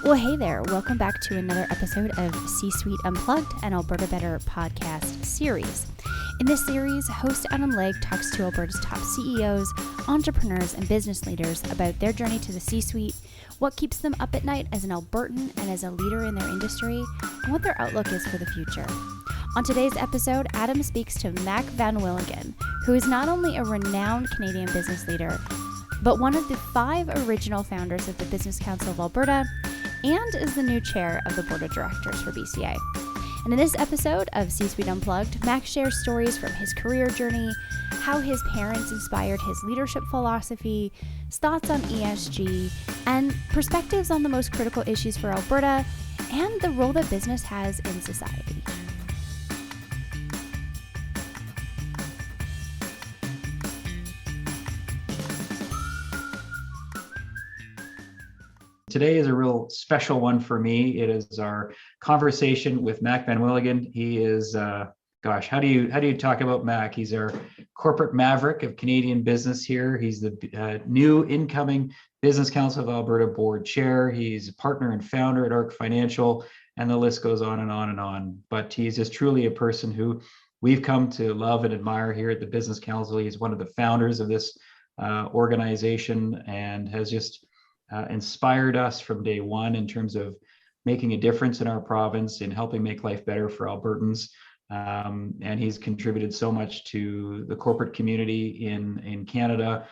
Well, hey there. Welcome back to another episode of C-Suite Unplugged, an Alberta Better podcast series. In this series, host Adam Legg talks to Alberta's top CEOs, entrepreneurs, and business leaders about their journey to the C-Suite, what keeps them up at night as an Albertan and as a leader in their industry, and what their outlook is for the future. On today's episode, Adam speaks to Mac van Wielingen, who is not only a renowned Canadian business leader, but one of the 5 original founders of the Business Council of Alberta, and is the new chair of the board of directors for BCA. And in this episode of C-Suite Unplugged, Mac shares stories from his career journey, how his parents inspired his leadership philosophy, thoughts on ESG, and perspectives on the most critical issues for Alberta and the role that business has in society. Today is a real special one for me. It is our conversation with Mac van Wielingen. He is, how do you talk about Mac? He's our corporate maverick of Canadian business here. He's the new incoming Business Council of Alberta board chair. He's a partner and founder at ARC Financial, and the list goes on and on and on. But he's just truly a person who we've come to love and admire here at the Business Council. He's one of the founders of this organization and has just inspired us from day one in terms of making a difference in our province and helping make life better for Albertans. And he's contributed so much to the corporate community in Canada,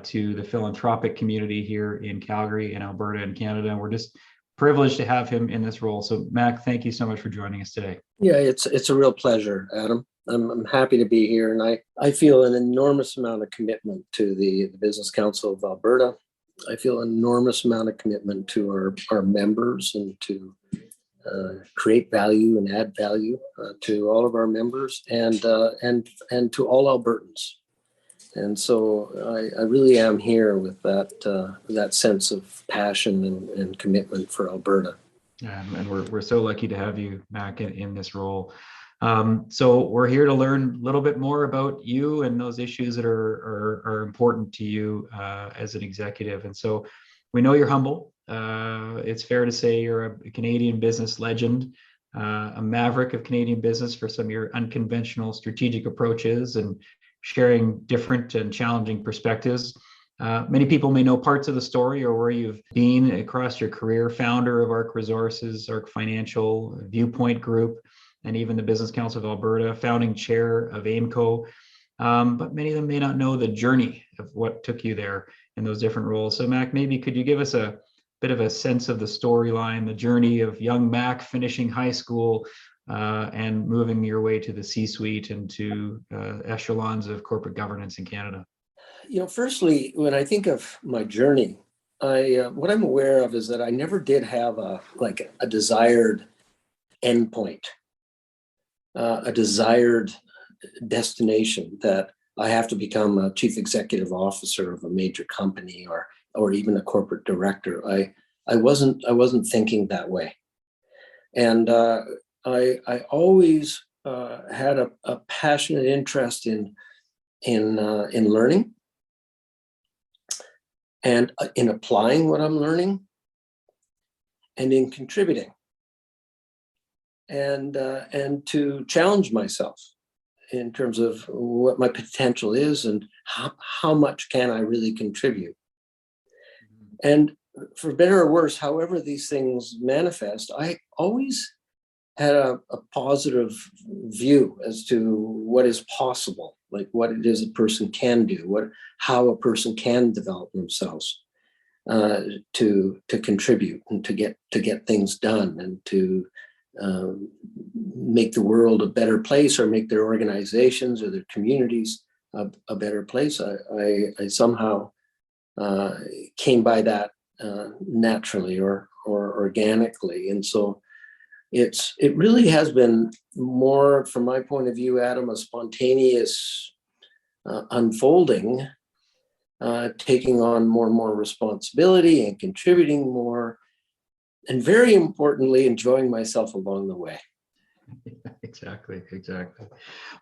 to the philanthropic community here in Calgary, in Alberta, and Canada. And we're just privileged to have him in this role. So Mac, thank you so much for joining us today. Yeah, it's a real pleasure, Adam. I'm happy to be here, and I feel an enormous amount of commitment to the Business Council of Alberta. I feel an enormous amount of commitment to our members and to create value and add value to all of our members and to all Albertans. And so I really am here with that sense of passion and commitment for Alberta. And we're so lucky to have you, Mac, in this role. So we're here to learn a little bit more about you and those issues that are important to you as an executive. And so we know you're humble. It's fair to say you're a Canadian business legend, a maverick of Canadian business for some of your unconventional strategic approaches and sharing different and challenging perspectives. Many people may know parts of the story or where you've been across your career: founder of ARC Resources, ARC Financial, Viewpoint Group, and even the Business Council of Alberta, founding chair of AIMCO. But many of them may not know the journey of what took you there in those different roles. So Mac, maybe could you give us a bit of a sense of the storyline, the journey of young Mac finishing high school and moving your way to the C-suite and to echelons of corporate governance in Canada? You know, firstly, when I think of my journey, what I'm aware of is that I never did have a desired endpoint. A desired destination that I have to become a chief executive officer of a major company or even a corporate director. I wasn't thinking that way, and I always had a passionate interest in learning and in applying what I'm learning and in contributing. And to challenge myself in terms of what my potential is and how much can I really contribute. And for better or worse, however these things manifest, I always had a positive view as to what is possible, like what it is a person can do, how a person can develop themselves to contribute and to get things done and to make the world a better place or make their organizations or their communities a better place. I somehow came by that naturally or organically. And so it really has been more, from my point of view, Adam, a spontaneous unfolding, taking on more and more responsibility and contributing more, and very importantly, enjoying myself along the way. Exactly.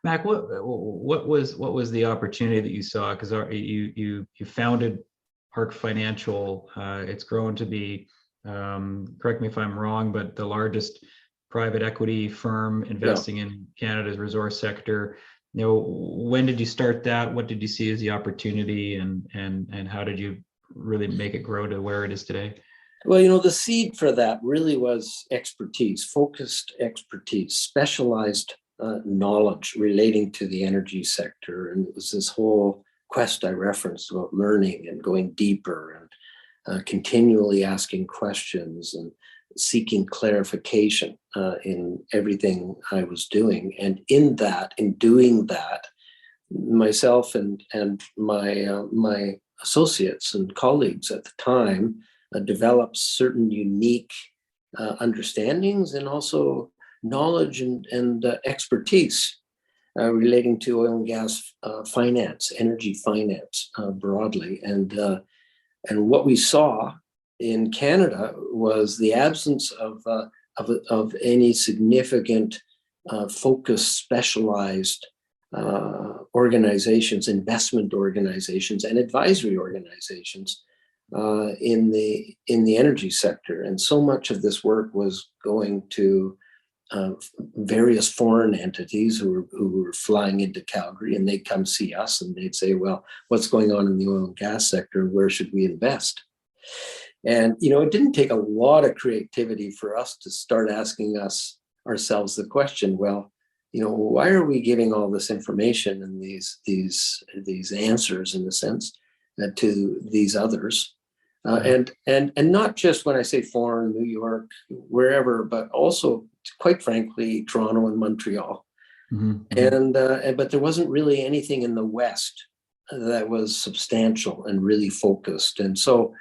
Mac, what was the opportunity that you saw? Because you founded ARC Financial. It's grown to be correct me if I'm wrong, but the largest private equity firm investing in Canada's resource sector. When did you start that? What did you see as the opportunity, and how did you really make it grow to where it is today? Well, the seed for that really was expertise, focused expertise, specialized knowledge relating to the energy sector. And it was this whole quest I referenced about learning and going deeper and continually asking questions and seeking clarification in everything I was doing. And in doing that, myself and my associates and colleagues at the time developed certain unique understandings and also knowledge and expertise relating to oil and gas finance, energy finance broadly. And what we saw in Canada was the absence of any significant focused, specialized organizations, investment organizations, and advisory organizations in the energy sector. And so much of this work was going to various foreign entities who were flying into Calgary, and they'd come see us and they'd say, well, what's going on in the oil and gas sector? Where should we invest? And, it didn't take a lot of creativity for us to start asking ourselves the question, well, why are we giving all this information and these answers, in a sense, to these others? And not just when I say foreign, New York, wherever, but also, quite frankly, Toronto and Montreal. Mm-hmm. But there wasn't really anything in the West that was substantial and really focused. And so,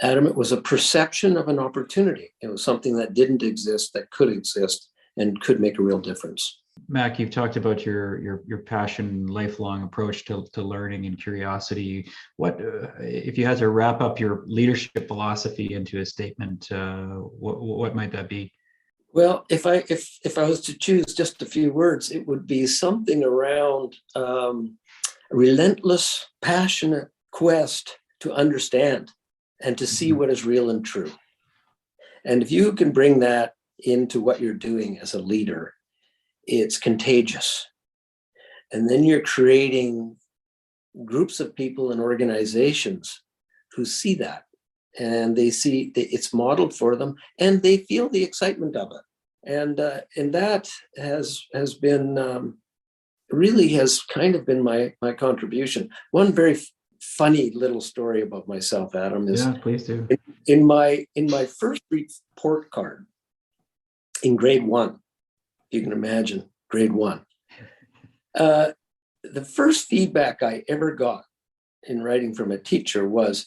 Adam, it was a perception of an opportunity. It was something that didn't exist, that could exist, and could make a real difference. Mac, you've talked about your passion, lifelong approach to learning and curiosity. What, if you had to wrap up your leadership philosophy into a statement, what might that be? Well, if I was to choose just a few words, it would be something around relentless, passionate quest to understand and to see what is real and true. And if you can bring that into what you're doing as a leader, it's contagious. And then you're creating groups of people and organizations who see that, and they see it's modeled for them, and they feel the excitement of it. And that has been really has kind of been my contribution. One very funny little story about myself, Adam, is please do. In my first report card in grade 1, you can imagine, grade 1. The first feedback I ever got in writing from a teacher was,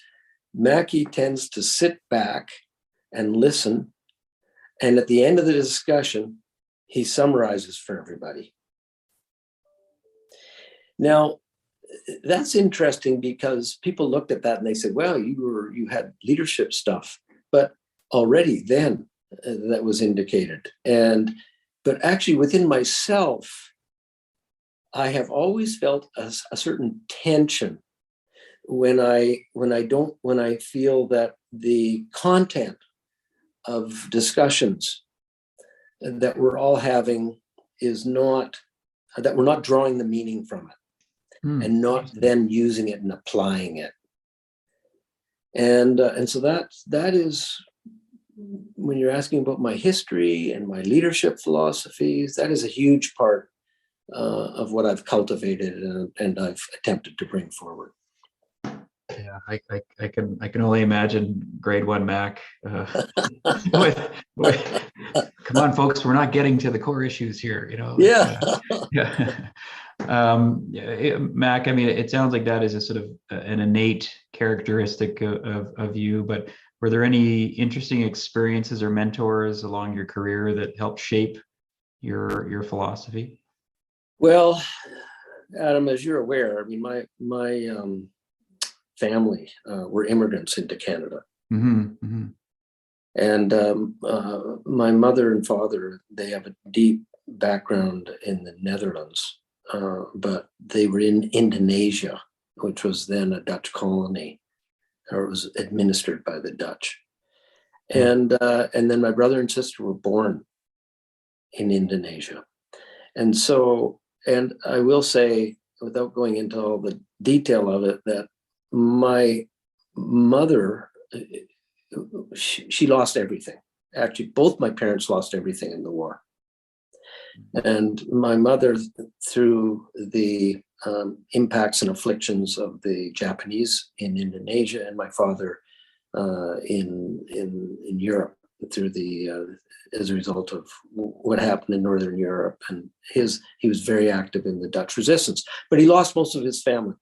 Mackie tends to sit back and listen, and at the end of the discussion, he summarizes for everybody. Now, that's interesting because people looked at that and they said, well, you had leadership stuff, but already then that was indicated. But actually within myself, I have always felt a certain tension when I feel that the content of discussions that we're all having is not, that we're not drawing the meaning from it and not then using it and applying it. And so that is, when you're asking about my history and my leadership philosophies, that is a huge part of what I've cultivated and I've attempted to bring forward. Yeah, I can only imagine grade 1 Mac. Come on, folks, we're not getting to the core issues here. Yeah. Mac, I mean, it sounds like that is a sort of an innate characteristic of you, but were there any interesting experiences or mentors along your career that helped shape your philosophy? Well, Adam, as you're aware, I mean, my family were immigrants into Canada. And my mother and father, they have a deep background in the Netherlands, but they were in Indonesia, which was then a Dutch colony, or it was administered by the Dutch. And then my brother and sister were born in Indonesia. And so, and I will say, without going into all the detail of it, that my mother, she lost everything. Actually, both my parents lost everything in the war. And my mother, through the impacts and afflictions of the Japanese in Indonesia, and my father in Europe, through the as a result of what happened in Northern Europe, and he was very active in the Dutch resistance, but he lost most of his family.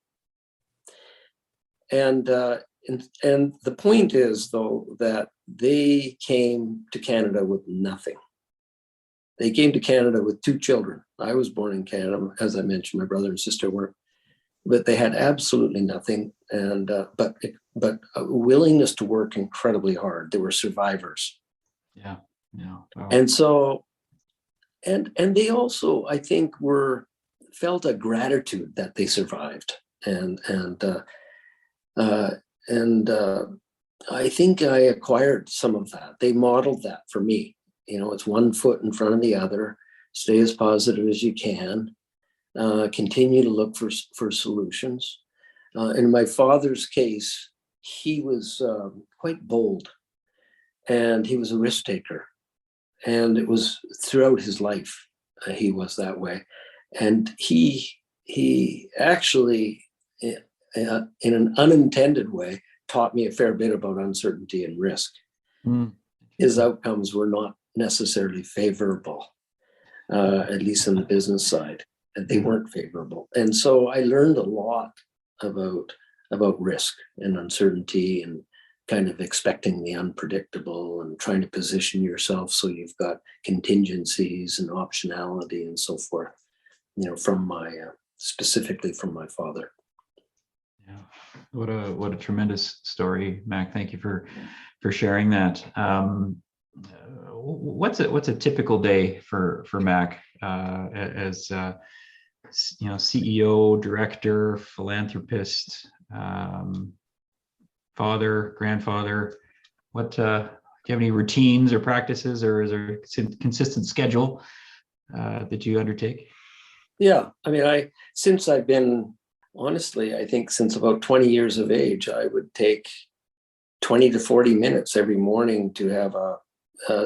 And the point is, though, that they came to Canada with nothing. They came to Canada with 2 children. I was born in Canada, as I mentioned. My brother and sister weren't, but they had absolutely nothing. And but a willingness to work incredibly hard. They were survivors. Yeah. Wow. And so, and they also, I think, felt a gratitude that they survived. And I think I acquired some of that. They modeled that for me. It's one foot in front of the other. Stay as positive as you can. Continue to look for solutions. In my father's case, he was quite bold, and he was a risk taker. And it was throughout his life, he was that way. And he actually, in an unintended way, taught me a fair bit about uncertainty and risk. His outcomes were not necessarily favorable, at least on the business side, and they weren't favorable. And so I learned a lot about risk and uncertainty, and kind of expecting the unpredictable, and trying to position yourself so you've got contingencies and optionality and so forth, from specifically from my father. Yeah, what a tremendous story, Mac. Thank you for sharing that. What's a typical day for Mac as CEO, director, philanthropist, father, grandfather? What do you have any routines or practices, or is there a consistent schedule that you undertake? Yeah, I mean, since I've been, honestly, I think since about 20 years of age, I would take 20 to 40 minutes every morning to have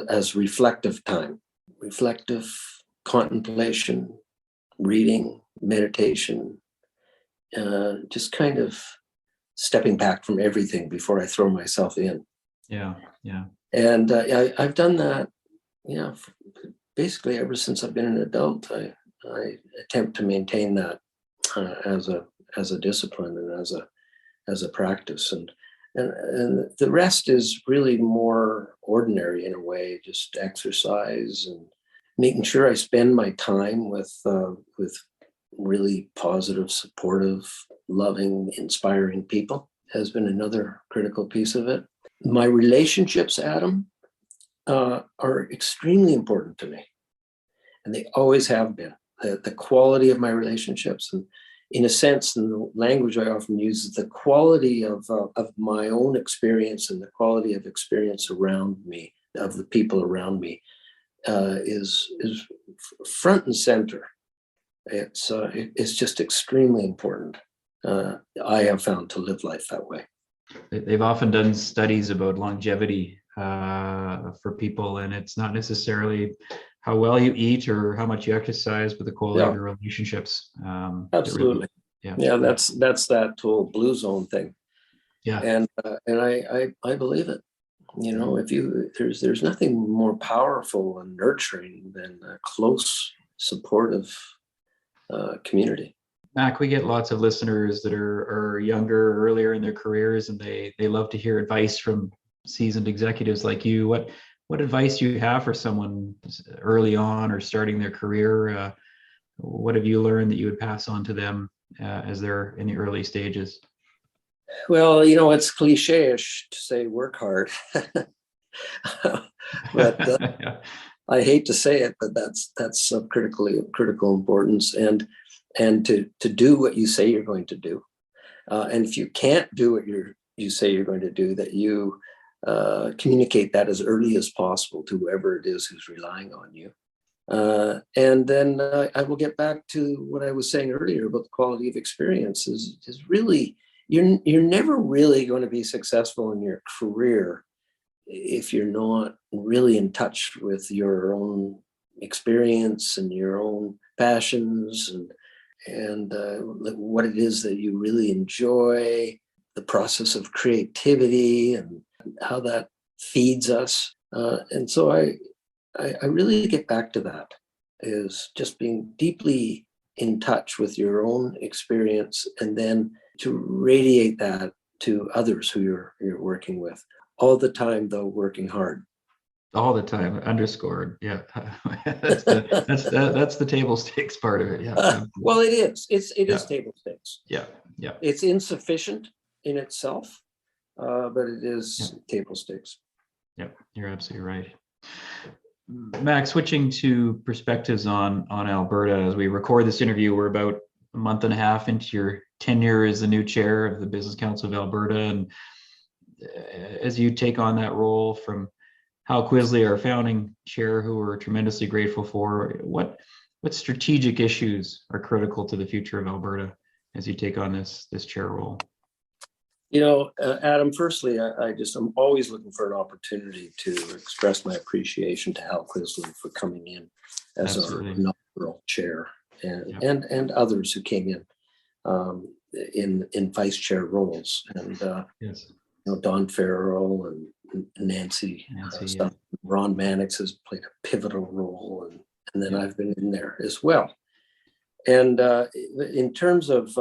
as reflective time, reflective contemplation, reading, meditation, just kind of stepping back from everything before I throw myself in. Yeah. And I've done that, basically ever since I've been an adult. I attempt to maintain that as a discipline and as a practice, and the rest is really more ordinary in a way, just exercise and making sure I spend my time with really positive, supportive, loving, inspiring people has been another critical piece of it. My relationships, Adam, are extremely important to me, and they always have been. The quality of my relationships, and in a sense, and the language I often use, is the quality of my own experience and the quality of experience around me, of the people around me, is front and center. It's just extremely important. I have found to live life that way. They've often done studies about longevity for people, and it's not necessarily how well you eat or how much you exercise, but the quality of your relationships. Absolutely. Really, that's that whole blue zone thing. Yeah. And I believe it. If there's nothing more powerful and nurturing than a close, supportive community. Mac, we get lots of listeners that are younger, earlier in their careers, and they love to hear advice from seasoned executives like you. What advice do you have for someone early on or starting their career? What have you learned that you would pass on to them as they're in the early stages? Well, it's cliche-ish to say work hard, but I hate to say it, but that's of critical importance, and to do what you say you're going to do, and if you can't do what you say you're going to do, that you communicate that as early as possible to whoever it is who's relying on you. And then I will get back to what I was saying earlier about the quality of experience is really, you're never really going to be successful in your career if you're not really in touch with your own experience and your own passions and what it is that you really enjoy, the process of creativity and how that feeds us. And so I really get back to that, is just being deeply in touch with your own experience and then to radiate that to others who you're working with. All the time, though, working hard. All the time, underscored. Yeah, that's the table stakes part of it. Yeah. Well, it is. It is table stakes. Yeah. It's insufficient in itself, but it is table stakes. Yeah, you're absolutely right. Max, switching to perspectives on Alberta, as we record this interview, we're about a month and a half into your tenure as the new chair of the Business Council of Alberta, and as you take on that role from Hal Quisley, our founding chair, who we're tremendously grateful for, what strategic issues are critical to the future of Alberta as you take on this chair role? Adam, firstly, I'm always looking for an opportunity to express my appreciation to Hal Quisley for coming in as Absolutely. our inaugural chair and others who came in vice chair roles. And yes. Don Farrell and Nancy stuff. Ron Mannix has played a pivotal role, and then I've been in there as well. And in terms of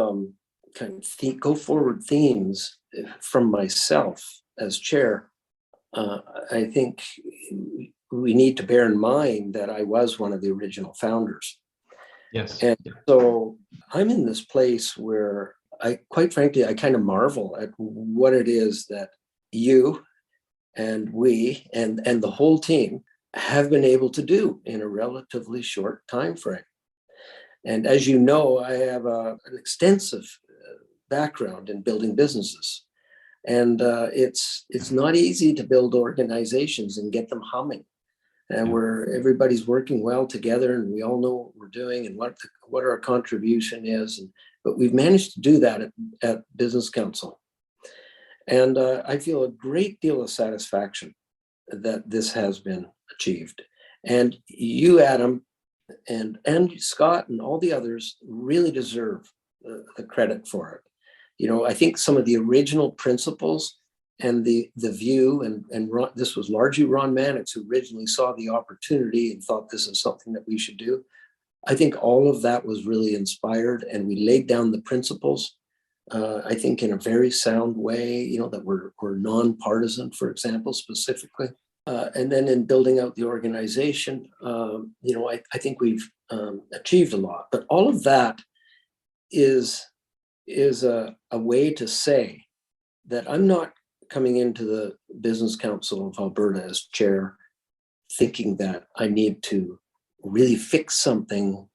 kind of go forward themes from myself as chair, I think we need to bear in mind that I was one of the original founders. Yes. And so I'm in this place where quite frankly, I kind of marvel at what it is that you and we and the whole team have been able to do in a relatively short time frame. And as you know, I have an extensive background in building businesses, and it's not easy to build organizations and get them humming, and where everybody's working well together, and we all know what we're doing and what our contribution is. But we've managed to do that at Business Council. And I feel a great deal of satisfaction that this has been achieved. And you, Adam, and Scott and all the others really deserve the credit for it. I think some of the original principles and the view, and this was largely Ron Mannix who originally saw the opportunity and thought this is something that we should do. I think all of that was really inspired, and we laid down the principles, I think in a very sound way, that we're nonpartisan, for example, specifically. And then in building out the organization, I think we've achieved a lot. But all of that is a way to say that I'm not coming into the Business Council of Alberta as chair thinking that I need to really fix something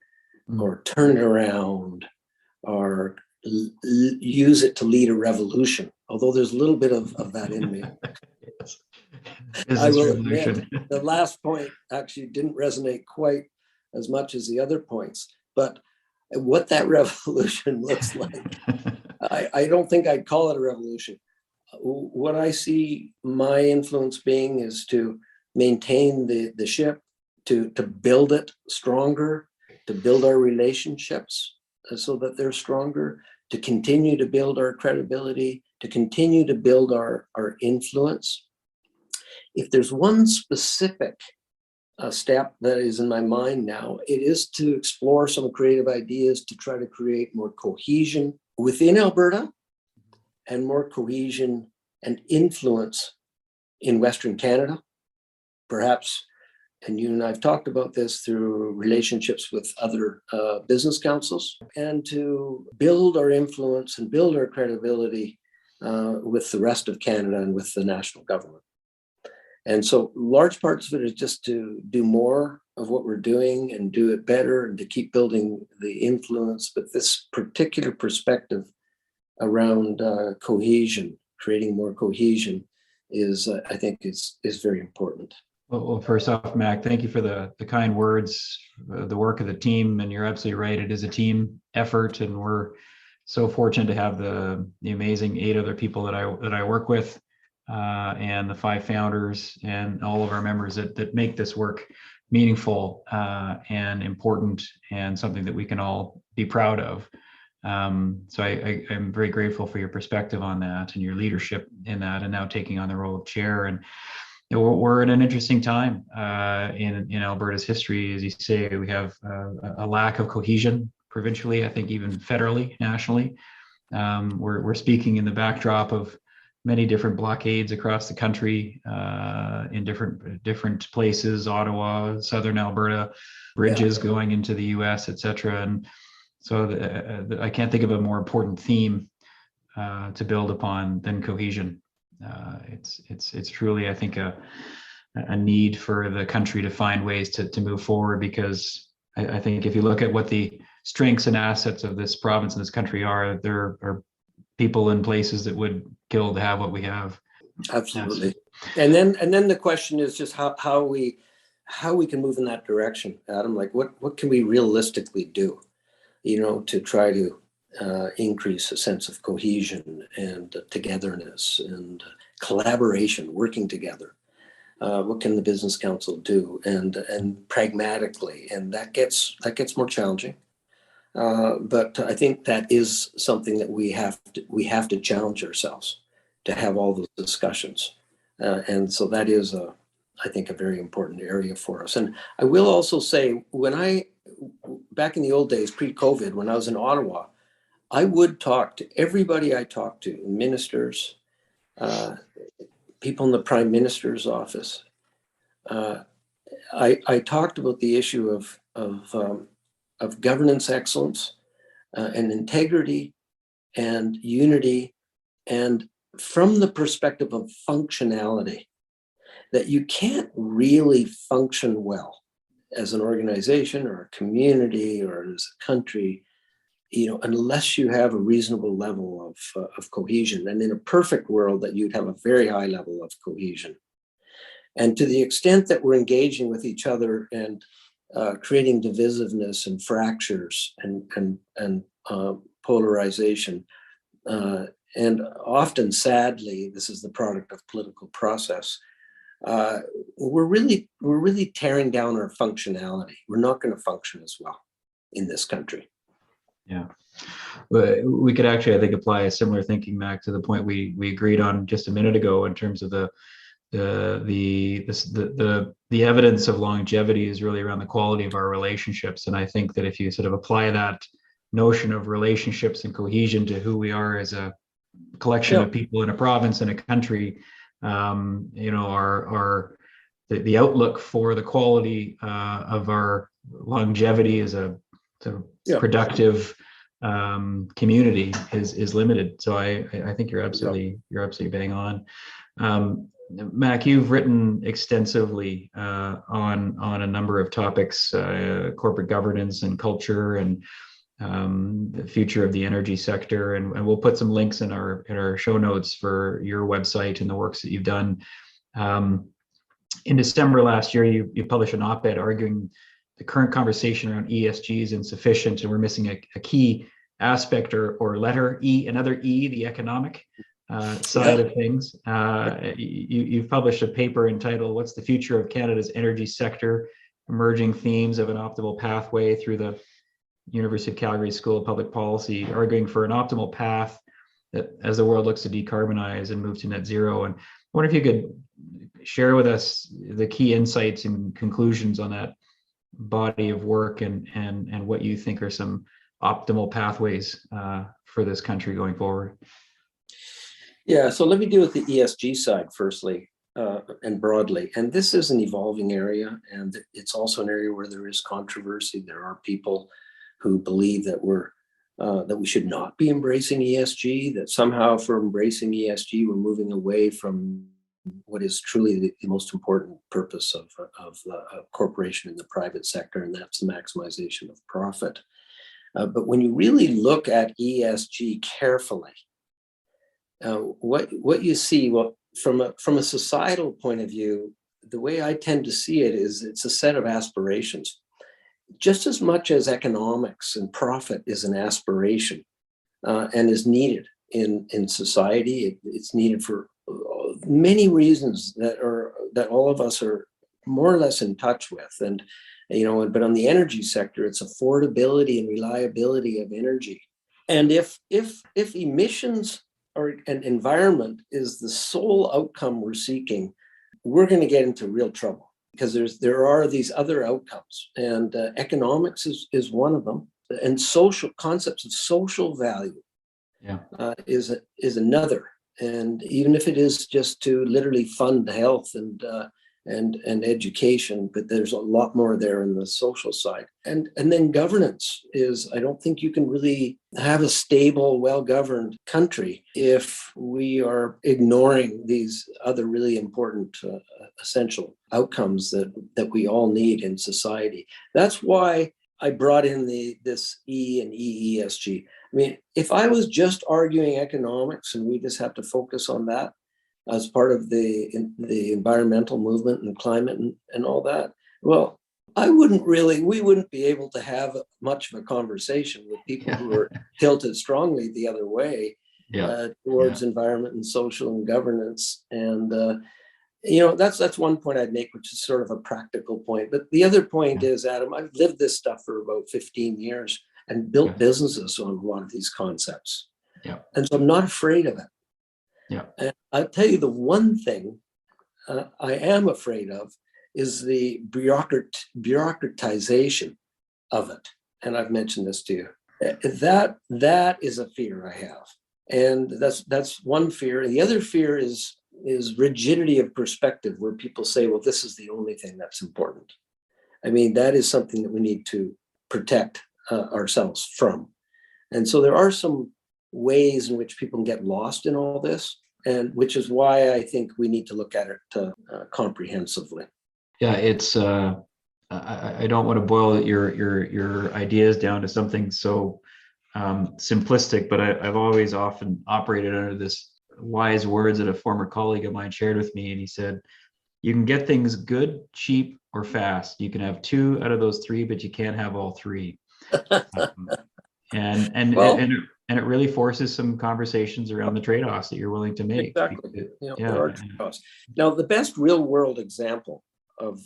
or turn it around or use it to lead a revolution, although there's a little bit of that in me. Yes. I will admit the last point actually didn't resonate quite as much as the other points, but what that revolution looks like, I don't think I'd call it a revolution. What I see my influence being is to maintain the ship, to build it stronger, to build our relationships so that they're stronger, to continue to build our credibility, to continue to build our influence. If there's one specific step that is in my mind now, it is to explore some creative ideas to try to create more cohesion within Alberta and more cohesion and influence in Western Canada, perhaps. And you and I've talked about this through relationships with other business councils, and to build our influence and build our credibility with the rest of Canada and with the national government. And so large parts of it is just to do more of what we're doing and do it better and to keep building the influence. But this particular perspective around cohesion, creating more cohesion, is I think is very important. Well, first off, Mac, thank you for the kind words, the work of the team, and you're absolutely right. It is a team effort, and we're so fortunate to have the amazing 8 other people that I work with, and the 5 founders and all of our members that make this work meaningful and important, and something that we can all be proud of. So I'm very grateful for your perspective on that and your leadership in that, and now taking on the role of chair. And we're in an interesting time in Alberta's history. As you say, we have a lack of cohesion provincially, I think even federally, nationally. We're speaking in the backdrop of many different blockades across the country in different places, Ottawa, southern Alberta, bridges going into the US, et cetera. And so I can't think of a more important theme to build upon than cohesion. It's truly, I think, a need for the country to find ways to move forward, because I think if you look at what the strengths and assets of this province and this country are, there are people in places that would kill to have what we have. Absolutely. Yes. And then the question is just how we can move in that direction, Adam. Like what can we realistically do, to try to increase a sense of cohesion and togetherness and collaboration, working together. What can the Business Council do, and pragmatically, and that gets more challenging. But I think that is something that we have to challenge ourselves to have all those discussions, and so that is I think a very important area for us. And I will also say, back in the old days, pre-COVID, when I was in Ottawa, I would talk to everybody I talked to, ministers, people in the Prime Minister's office. I talked about the issue of governance excellence and integrity and unity, and from the perspective of functionality, that you can't really function well as an organization or a community or as a country, unless you have a reasonable level of cohesion. And in a perfect world, that you'd have a very high level of cohesion. And to the extent that we're engaging with each other and creating divisiveness and fractures and polarization, and often, sadly, this is the product of political process. We're really tearing down our functionality. We're not going to function as well in this country. Yeah, we could actually, I think, apply a similar thinking, Mac, to the point we agreed on just a minute ago in terms of the evidence of longevity is really around the quality of our relationships. And I think that if you sort of apply that notion of relationships and cohesion to who we are as a collection of people in a province and a country, the outlook for the quality of our longevity as a productive community is limited. So I think you're absolutely bang on. Mac, you've written extensively on a number of topics, corporate governance and culture, and the future of the energy sector, and we'll put some links in our show notes for your website and the works that you've done. In December last year, you published an op-ed arguing the current conversation around ESG is insufficient, and we're missing a key aspect or letter E, another E, the economic side of things. You've published a paper entitled "What's the Future of Canada's Energy Sector? Emerging Themes of an Optimal Pathway" through the University of Calgary School of Public Policy, arguing for an optimal path that as the world looks to decarbonize and move to net zero. And I wonder if you could share with us the key insights and conclusions on that body of work, and what you think are some optimal pathways for this country going forward. Yeah, so let me deal with the ESG side firstly, and broadly. And this is an evolving area, and it's also an area where there is controversy. There are people who believe that we should not be embracing ESG, that somehow for embracing ESG, we're moving away from what is truly the most important purpose of a corporation in the private sector, and that's the maximization of profit. But when you really look at ESG carefully, what you see, well, from a societal point of view, the way I tend to see it is it's a set of aspirations. Just as much as economics and profit is an aspiration and is needed in society, it's needed for many reasons that all of us are more or less in touch with. And but on the energy sector, it's affordability and reliability of energy. And if emissions or an environment is the sole outcome we're seeking, we're going to get into real trouble, because there are these other outcomes, and economics is one of them, and social concepts of social value is another. And even if it is just to literally fund health and education, but there's a lot more there in the social side. And then governance is, I don't think you can really have a stable, well-governed country if we are ignoring these other really important essential outcomes that we all need in society. That's why I brought in this E and EESG. I mean, if I was just arguing economics and we just have to focus on that as part of the environmental movement and climate and all that, well, we wouldn't be able to have much of a conversation with people who are tilted strongly the other way towards environment and social and governance. And that's one point I'd make, which is sort of a practical point. But the other point is, Adam, I've lived this stuff for about 15 years and built businesses on a lot of these concepts. Yeah. And so I'm not afraid of it. Yeah. And I'll tell you the one thing I am afraid of is the bureaucratization of it. And I've mentioned this to you. That is a fear I have. And that's one fear. The other fear is rigidity of perspective, where people say, well, this is the only thing that's important. I mean, that is something that we need to protect ourselves from. And so there are some ways in which people can get lost in all this, and which is why I think we need to look at it comprehensively. Yeah, it's I don't want to boil your ideas down to something so simplistic, but I've always often operated under this wise words that a former colleague of mine shared with me, and he said, you can get things good, cheap, or fast. You can have two out of those three, but you can't have all three. And it really forces some conversations around the trade-offs that you're willing to make. Exactly. There are trade-offs. Now, the best real-world example of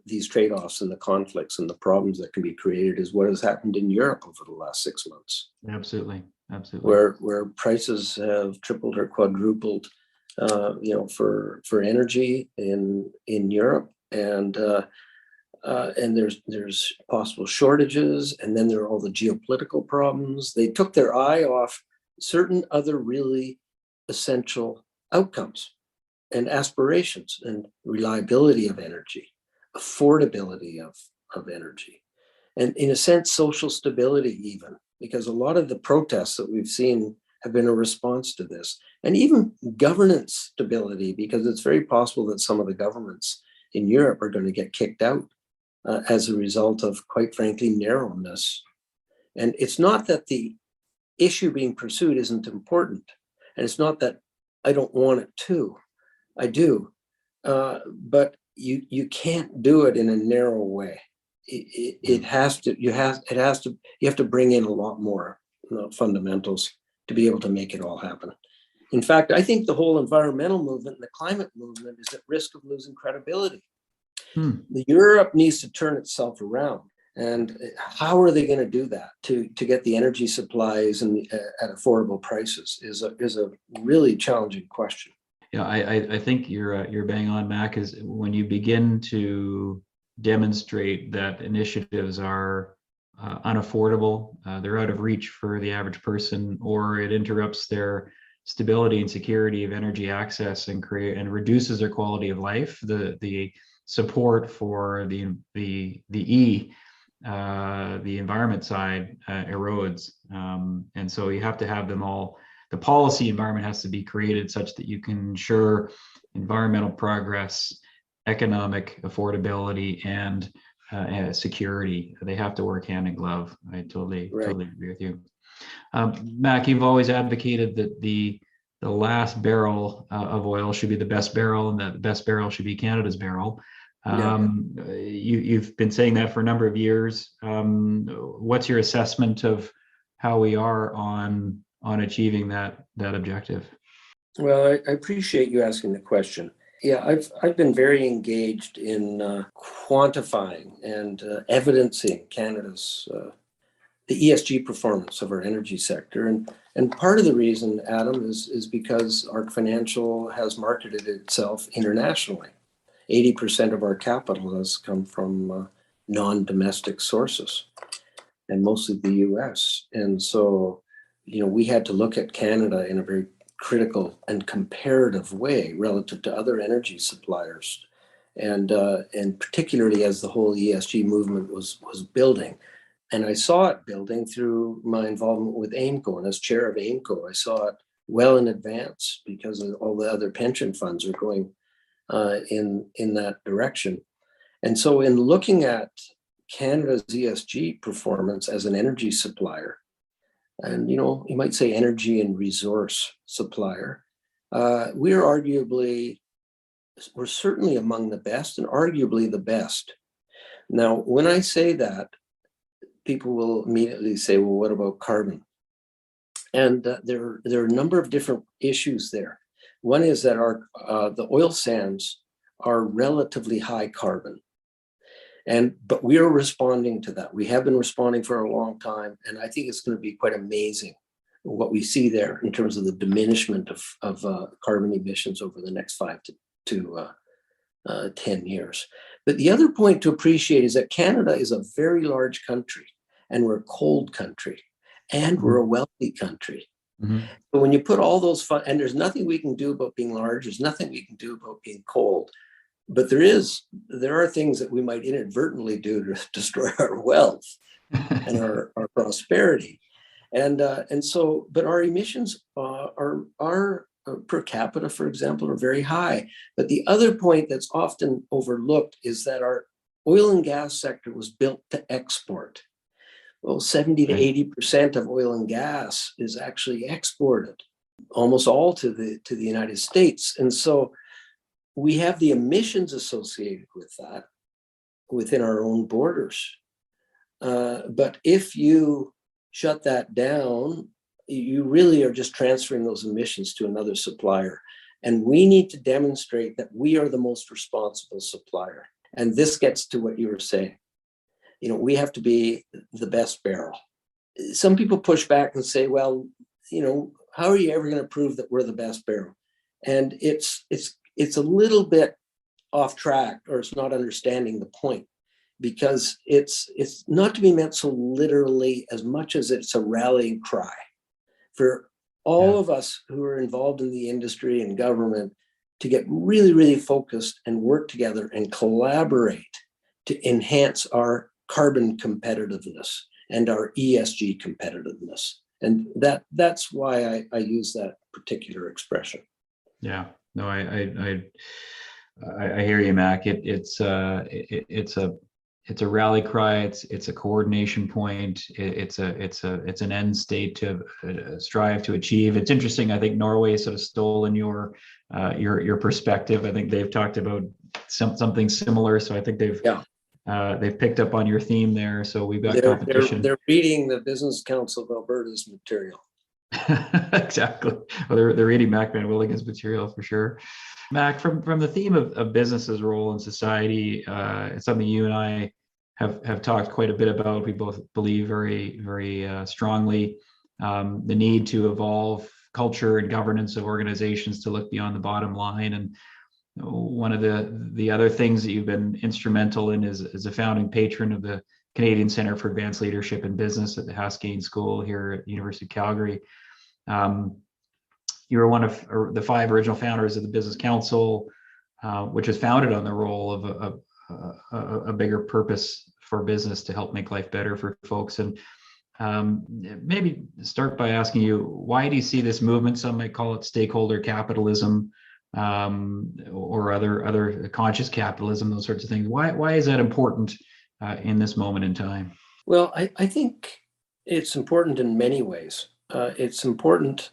these trade-offs and the conflicts and the problems that can be created is what has happened in Europe over the last 6 months. Absolutely. Where prices have tripled or quadrupled, for energy in Europe, and there's possible shortages, and then there are all the geopolitical problems. They took their eye off certain other really essential outcomes and aspirations, and reliability of energy, affordability of energy, and in a sense, social stability even, because a lot of the protests that we've seen have been a response to this, and even governance stability, because it's very possible that some of the governments in Europe are going to get kicked out as a result of, quite frankly, narrowness. And it's not that the issue being pursued isn't important, and it's not that I don't want it to. I do, but you can't do it in a narrow way. You have to bring in a lot more fundamentals to be able to make it all happen. In fact, I think the whole environmental movement and the climate movement is at risk of losing credibility. Europe needs to turn itself around. And how are they going to do that to get the energy supplies and at affordable prices is a really challenging question. Yeah, I think you're bang on, Mac, is when you begin to demonstrate that initiatives are unaffordable, they're out of reach for the average person, or it interrupts their stability and security of energy access and reduces their quality of life. The support for the environment side erodes, and so you have to have them all. The policy environment has to be created such that you can ensure environmental progress, economic affordability, and security. They have to work hand in glove. I totally agree with you. Mac, you've always advocated that the the last barrel of oil should be the best barrel, and that the best barrel should be Canada's barrel. You've been saying that for a number of years. What's your assessment of how we are on achieving that objective? Well, I appreciate you asking the question. Yeah, I've been very engaged in quantifying and evidencing Canada's the ESG performance of our energy sector, and part of the reason, Adam, is because ARC Financial has marketed itself internationally. 80% of our capital has come from non-domestic sources, and mostly the U.S. And so, we had to look at Canada in a very critical and comparative way relative to other energy suppliers, and particularly as the whole ESG movement was building. And I saw it building through my involvement with AIMCO, and as chair of AIMCO, I saw it well in advance because all the other pension funds are going in that direction. And so in looking at Canada's ESG performance as an energy supplier, and you might say energy and resource supplier, we're certainly among the best and arguably the best. Now, when I say that, people will immediately say, well, what about carbon? And there are a number of different issues there. One is that the oil sands are relatively high carbon. But we are responding to that. We have been responding for a long time, and I think it's going to be quite amazing what we see there in terms of the diminishment of carbon emissions over the next 5 to 10 years. But the other point to appreciate is that Canada is a very large country, and we're a cold country, and we're a wealthy country. Mm-hmm. So when you put all those and there's nothing we can do about being large, there's nothing we can do about being cold. But there are things that we might inadvertently do to destroy our wealth and our prosperity. And so, but our emissions are per capita, for example, are very high. But the other point that's often overlooked is that our oil and gas sector was built to export. Well, 70 to 80% of oil and gas is actually exported, almost all to the United States. And so we have the emissions associated with that within our own borders. But if you shut that down, you really are just transferring those emissions to another supplier. And we need to demonstrate that we are the most responsible supplier. And this gets to what you were saying. We have to be the best barrel. Some people push back and say, well, how are you ever going to prove that we're the best barrel? And it's a little bit off track, or it's not understanding the point, because it's not to be meant so literally as much as it's a rallying cry for all of us who are involved in the industry and government to get really, really focused and work together and collaborate to enhance our carbon competitiveness and our ESG competitiveness. And that's why I use that particular expression. Yeah, no, I hear you, Mac. It's a rally cry. It's a coordination point. It's an end state to strive to achieve. It's interesting. I think Norway sort of stolen your perspective. I think they've talked about something similar. So I think they've picked up on your theme there. So we've got competition. They're reading the Business Council of Alberta's material. Exactly. Well, they're reading Mac Van Willingen's material for sure. Mac, from the theme of business's role in society, it's something you and I have talked quite a bit about. We both believe very, very strongly the need to evolve culture and governance of organizations to look beyond the bottom line. And one of the other things that you've been instrumental in is a founding patron of the Canadian Centre for Advanced Leadership in Business at the Haskayne School here at the University of Calgary. You were one of the 5 original founders of the Business Council, which is founded on the role of a bigger purpose for business to help make life better for folks. And maybe start by asking you, why do you see this movement? Some might call it stakeholder capitalism, or other conscious capitalism, those sorts of things. Why is that important in this moment in time? Well, I think it's important in many ways. It's important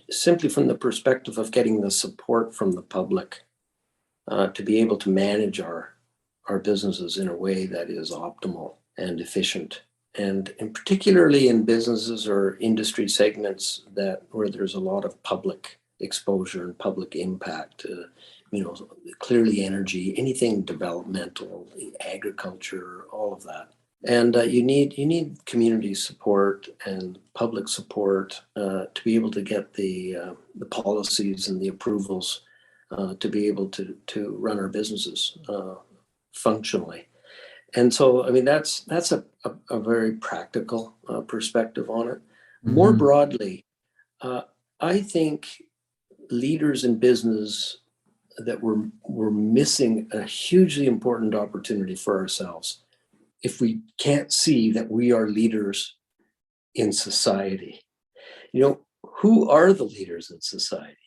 simply from the perspective of getting the support from the public to be able to manage our businesses in a way that is optimal and efficient. And particularly in businesses or industry segments where there's a lot of public exposure and public impact, clearly energy, anything developmental, agriculture, all of that. And you need community support and public support to be able to get the policies and the approvals to be able to run our businesses functionally. And so, I mean, that's a very practical perspective on it. Mm-hmm. More broadly, I think leaders in business that we're missing a hugely important opportunity for ourselves if we can't see that we are leaders in society. Who are the leaders in society?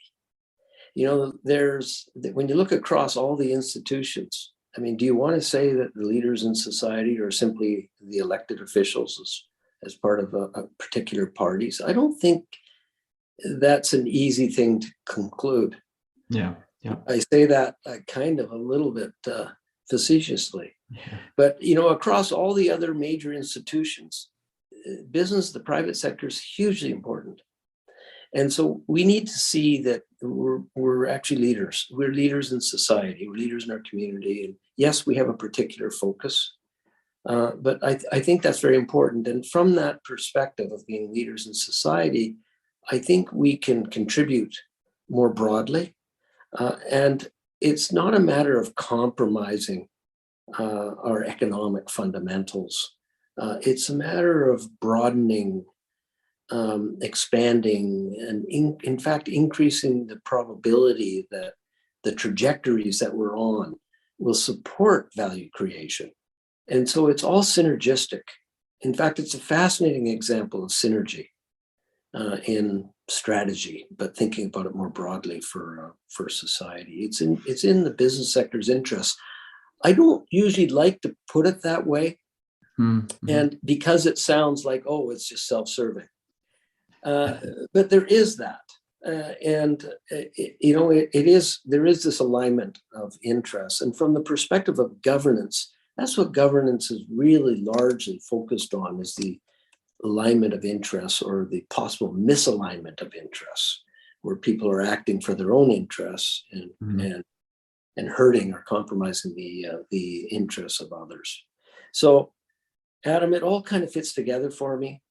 When you look across all the institutions, I mean, do you want to say that the leaders in society are simply the elected officials as part of a particular parties? I don't think that's an easy thing to conclude. Yeah. I say that kind of a little bit facetiously. Yeah. But, across all the other major institutions, business, the private sector is hugely important. And so we need to see that we're actually leaders. We're leaders in society. We're leaders in our community. And yes, we have a particular focus, but I think that's very important. And from that perspective of being leaders in society, I think we can contribute more broadly. And it's not a matter of compromising our economic fundamentals. It's a matter of broadening, expanding, and in fact, increasing the probability that the trajectories that we're on will support value creation. And so it's all synergistic. In fact, it's a fascinating example of synergy in strategy, but thinking about it more broadly for society. It's in the business sector's interest. I don't usually like to put it that way, and because it sounds like, oh, it's just self-serving. But there is that, and there is this alignment of interests, and from the perspective of governance, that's what governance is really largely focused on: is the alignment of interests or the possible misalignment of interests, where people are acting for their own interests and hurting or compromising the interests of others. So, Adam, it all kind of fits together for me.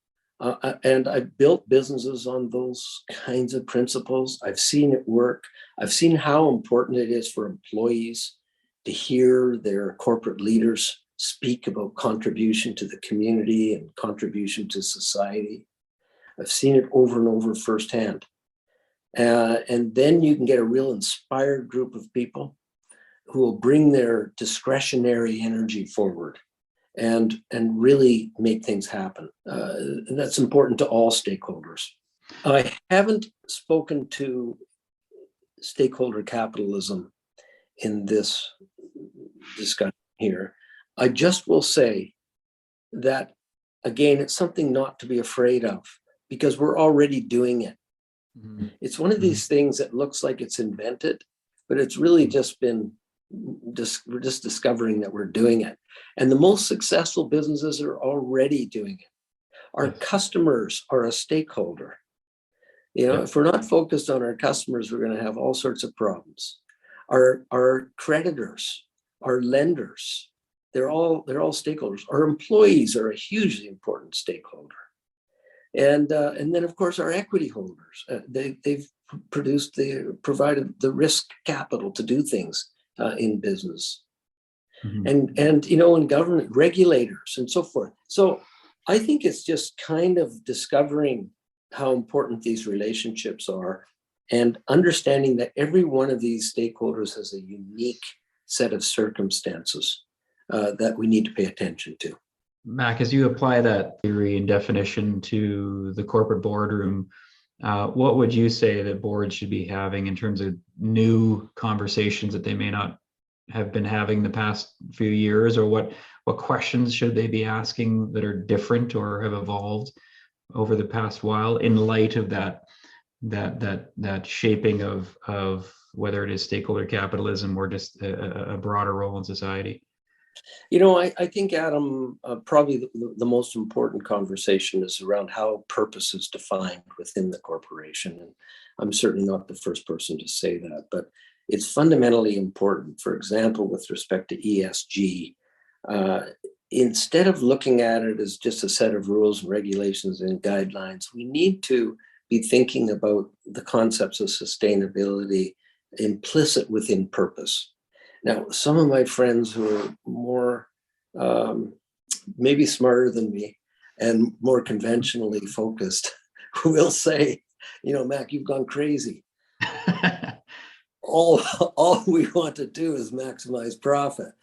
And I've built businesses on those kinds of principles. I've seen it work. I've seen how important it is for employees to hear their corporate leaders speak about contribution to the community and contribution to society. I've seen it over and over firsthand. And then you can get a real inspired group of people who will bring their discretionary energy forward and really make things happen. And that's important to all stakeholders. I haven't spoken to stakeholder capitalism in this discussion here. I just will say that, again, it's something not to be afraid of, because we're already doing it. Mm-hmm. It's one of these things that looks like it's invented, but it's really just been, we're just discovering that we're doing it. And the most successful businesses are already doing it. Our customers are a stakeholder. If we're not focused on our customers, we're going to have all sorts of problems. Our creditors, our lenders, they're all stakeholders. Our employees are a hugely important stakeholder. And then, of course, our equity holders, they've provided the risk capital to do things in business. Mm-hmm. And in government, regulators and so forth. So I think it's just kind of discovering how important these relationships are and understanding that every one of these stakeholders has a unique set of circumstances that we need to pay attention to. Mac, as you apply that theory and definition to the corporate boardroom, what would you say that boards should be having in terms of new conversations that they may not have been having the past few years, or what questions should they be asking that are different or have evolved over the past while in light of that that shaping of whether it is stakeholder capitalism or just a broader role in society? I think, Adam, probably the most important conversation is around how purpose is defined within the corporation. And I'm certainly not the first person to say that, but it's fundamentally important. For example, with respect to ESG, instead of looking at it as just a set of rules and regulations and guidelines, we need to be thinking about the concepts of sustainability implicit within purpose. Now, some of my friends who are more maybe smarter than me and more conventionally focused will say, Mac, you've gone crazy. All we want to do is maximize profit.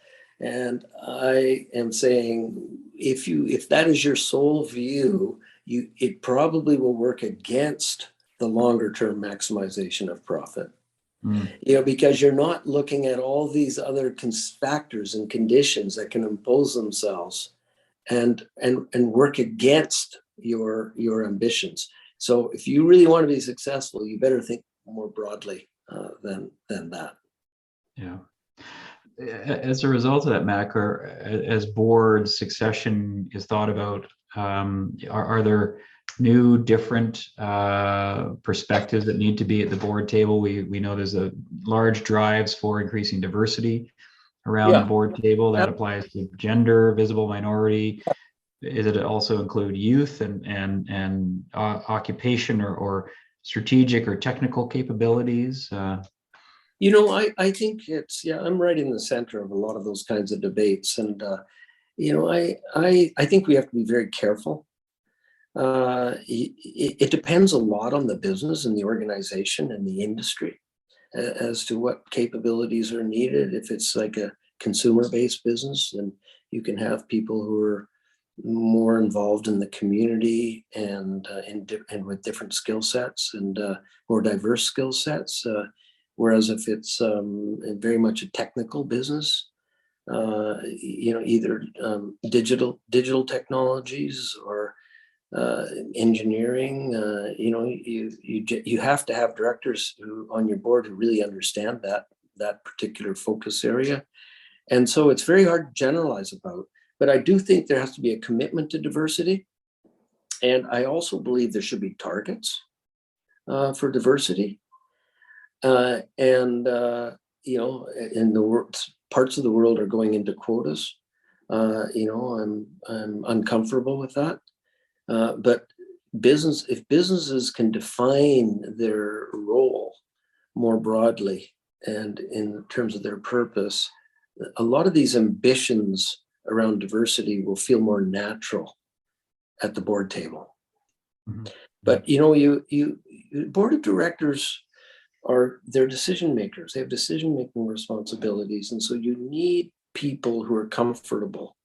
And I am saying, if that is your sole view, it probably will work against the longer term maximization of profit. Because you're not looking at all these other factors and conditions that can impose themselves and work against your ambitions. So if you really want to be successful, you better think more broadly than that. Yeah. As a result of that, Mac, or as board succession is thought about, are there new, different perspectives that need to be at the board table? We know there's a large drives for increasing diversity around the board table. That applies to gender, visible minority. Is it also include youth and occupation or strategic or technical capabilities? I think I'm right in the center of a lot of those kinds of debates. And, I think we have to be very careful. It depends a lot on the business and the organization and the industry as to what capabilities are needed. If it's like a consumer-based business, then you can have people who are more involved in the community and with different skill sets and more diverse skill sets. Whereas if it's very much a technical business, either digital technologies or engineering, you have to have directors on your board who really understand that particular focus area. And so it's very hard to generalize about, but I do think there has to be a commitment to diversity. And I also believe there should be targets for diversity. In the world, parts of the world are going into quotas. I'm uncomfortable with that. But if businesses can define their role more broadly and in terms of their purpose, a lot of these ambitions around diversity will feel more natural at the board table. Mm-hmm. But board of directors they're decision makers. They have decision-making responsibilities. And so you need people who are comfortable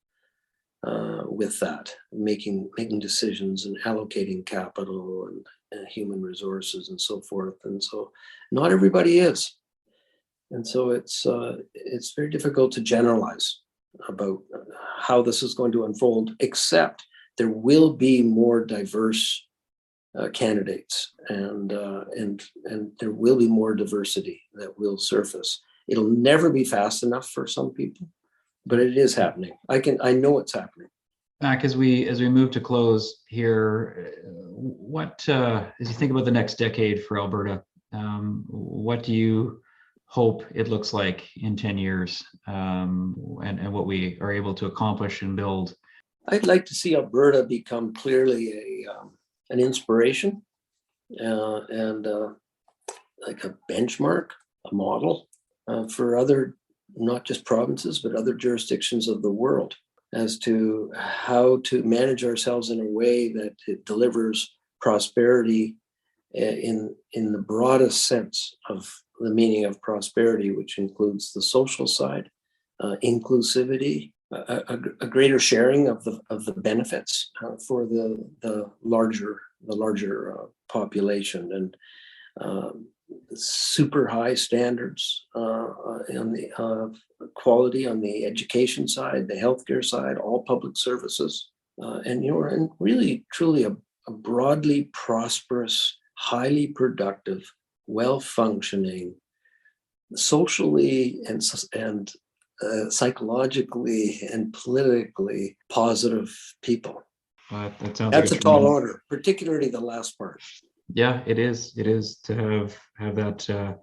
with that, making decisions and allocating capital and human resources and so forth. And so not everybody is. And so it's very difficult to generalize about how this is going to unfold, except there will be more diverse candidates and there will be more diversity that will surface. It'll never be fast enough for some people, but it is happening. I know it's happening. Mac, as we move to close here, what as you think about the next decade for Alberta, what do you hope it looks like in 10 years, and what we are able to accomplish and build? I'd like to see Alberta become clearly an inspiration and like a benchmark, a model for other, not just provinces, but other jurisdictions of the world as to how to manage ourselves in a way that it delivers prosperity in the broadest sense of the meaning of prosperity, which includes the social side, inclusivity, a greater sharing of the benefits for the larger population, and super high standards on the quality on the education side, the healthcare side, all public services, and really truly a broadly prosperous, highly productive, well-functioning, socially and psychologically and politically positive people. That sounds That's like a tall order, particularly the last part. Yeah, it is. It is to have that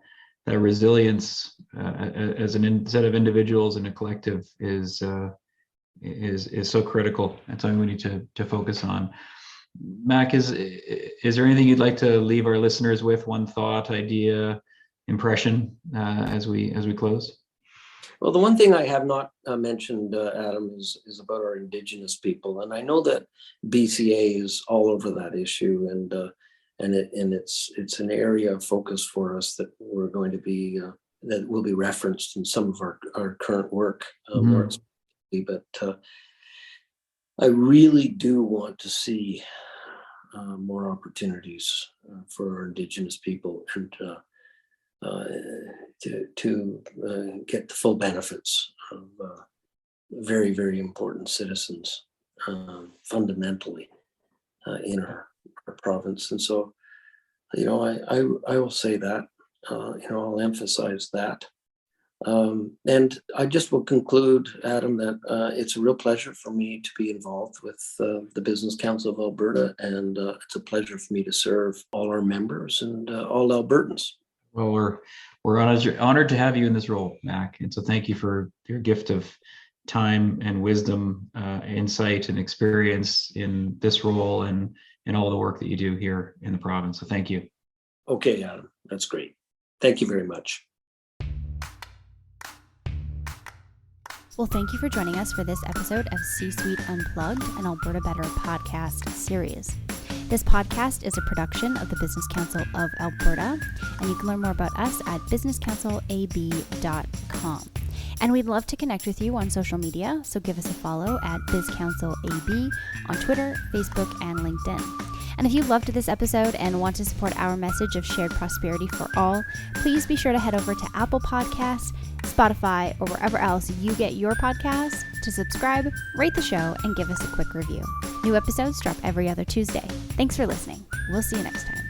resilience as an set of individuals in a collective is so critical. That's something we need to focus on. Mac, is there anything you'd like to leave our listeners with? One thought, idea, impression as we close? Well, the one thing I have not mentioned, Adam, is about our Indigenous people, and I know that BCA is all over that issue, and it's an area of focus for us that we're going to be that will be referenced in some of our current work more explicitly. But I really do want to see more opportunities for our Indigenous people and to get the full benefits of very, very important citizens fundamentally in our province. And so, I will say that, I'll emphasize that. And I just will conclude, Adam, that it's a real pleasure for me to be involved with the Business Council of Alberta, and it's a pleasure for me to serve all our members and all Albertans. Well, we're honored to have you in this role, Mac, and so thank you for your gift of time and wisdom, insight and experience in this role and in all the work that you do here in the province. So thank you. Okay, Adam, that's great. Thank you very much. Well, thank you for joining us for this episode of C-Suite Unplugged, an Alberta Better podcast series. This podcast is a production of the Business Council of Alberta, and you can learn more about us at businesscouncilab.com. And we'd love to connect with you on social media, so give us a follow at BizCouncilAB on Twitter, Facebook, and LinkedIn. And if you loved this episode and want to support our message of shared prosperity for all, please be sure to head over to Apple Podcasts, Spotify, or wherever else you get your podcasts to subscribe, rate the show, and give us a quick review. New episodes drop every other Tuesday. Thanks for listening. We'll see you next time.